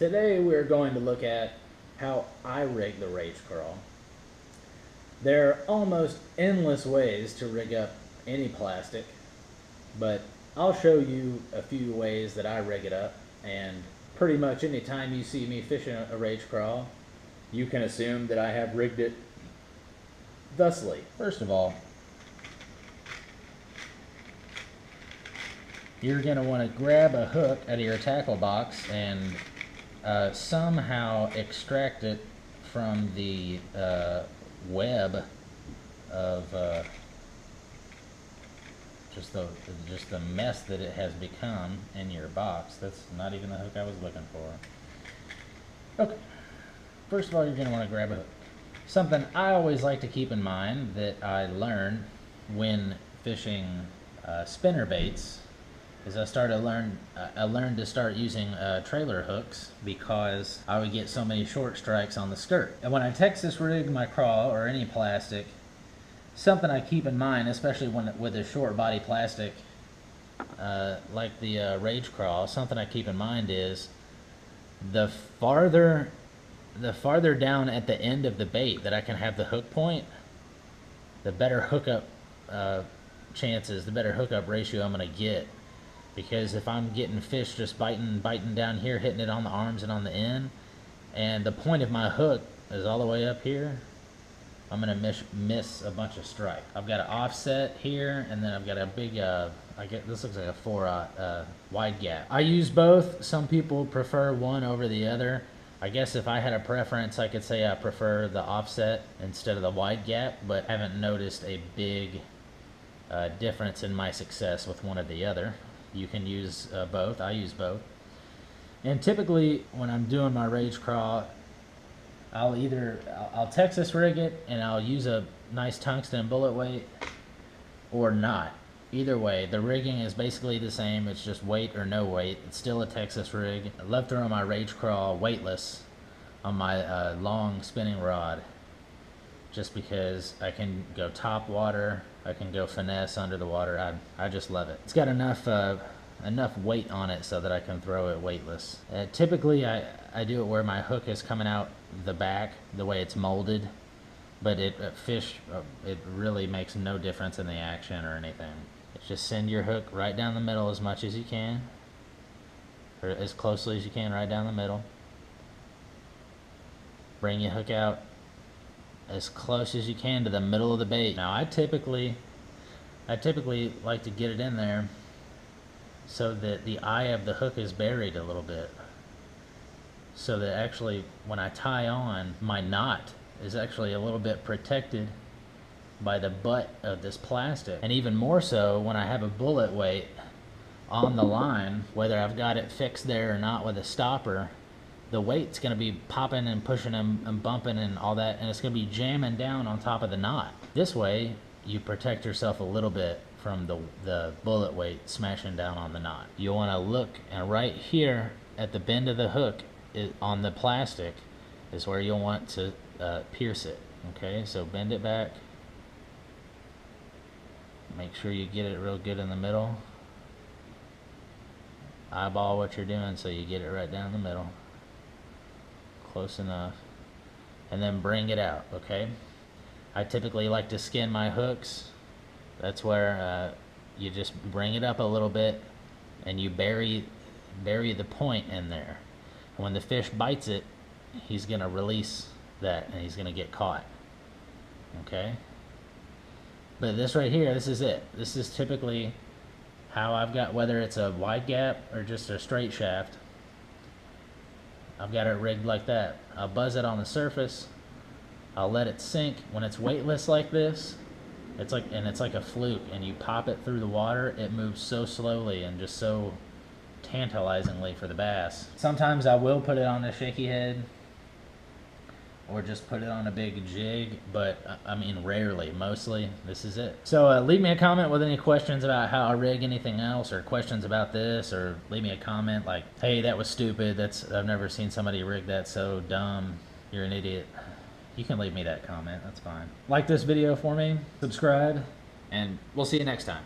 Today we're going to look at how I rig the Rage Craw. There are almost endless ways to rig up any plastic, but I'll show you a few ways that I rig it up, and pretty much any time you see me fishing a Rage Craw, you can assume that I have rigged it thusly. First of all, you're going to want to grab a hook out of your tackle box and somehow extract it from the web of just the mess that it has become in your box. That's not even the hook I was looking for. Okay, first of all, you're going to want to grab a hook. Something I always like to keep in mind that I learned when fishing spinner baits is I learned to start using trailer hooks because I would get so many short strikes on the skirt. And when I Texas rig my craw or any plastic, something I keep in mind, especially with a short body plastic like the Rage Craw, something I keep in mind is the farther down at the end of the bait that I can have the hook point, the better hookup chances, the better hookup ratio I'm going to get. Because if I'm getting fish just biting down here, hitting it on the arms and on the end, and the point of my hook is all the way up here, I'm going to miss a bunch of strike. I've got an offset here, and then I've got a big, this looks like a 4/0 wide gap. I use both. Some people prefer one over the other. I guess if I had a preference, I could say I prefer the offset instead of the wide gap, but I haven't noticed a big difference in my success with one or the other. You can use both. I use both. And typically when I'm doing my Rage Craw, I'll Texas rig it and I'll use a nice tungsten bullet weight or not. Either way, the rigging is basically the same. It's just weight or no weight. It's still a Texas rig. I love throwing my Rage Craw weightless on my long spinning rod just because I can go top water, I can go finesse under the water. I just love it. It's got enough weight on it so that I can throw it weightless. Typically I do it where my hook is coming out the back, the way it's molded, but it really makes no difference in the action or anything. It's just send your hook right down the middle as much as you can, or as closely as you can, right down the middle. Bring your hook out as close as you can to the middle of the bait. Now I typically like to get it in there so that the eye of the hook is buried a little bit, so that actually when I tie on, my knot is actually a little bit protected by the butt of this plastic. And even more so when I have a bullet weight on the line, whether I've got it fixed there or not with a stopper, the weight's going to be popping and pushing and bumping and all that, and it's going to be jamming down on top of the knot. This way, you protect yourself a little bit from the bullet weight smashing down on the knot. You'll want to look, and right here at the bend of the hook on the plastic is where you'll want to pierce it. Okay, so bend it back. Make sure you get it real good in the middle. Eyeball what you're doing so you get it right down the middle. Close enough, and then bring it out. Okay, I typically like to skin my hooks. That's where you just bring it up a little bit and you bury the point in there, and when the fish bites it, he's gonna release that and he's gonna get caught. Okay, but this right here, this is it. This is typically how I've got, whether it's a wide gap or just a straight shaft, I've got it rigged like that. I'll buzz it on the surface. I'll let it sink. When it's weightless like this, it's like a fluke, and you pop it through the water, it moves so slowly and just so tantalizingly for the bass. Sometimes I will put it on a shaky head or just put it on a big jig, but I mean rarely. Mostly this is it. So leave me a comment with any questions about how I rig anything else, or questions about this, or leave me a comment like, hey, that was stupid, I've never seen somebody rig that so dumb, you're an idiot. You can leave me that comment, that's fine. Like this video for me, subscribe, and we'll see you next time.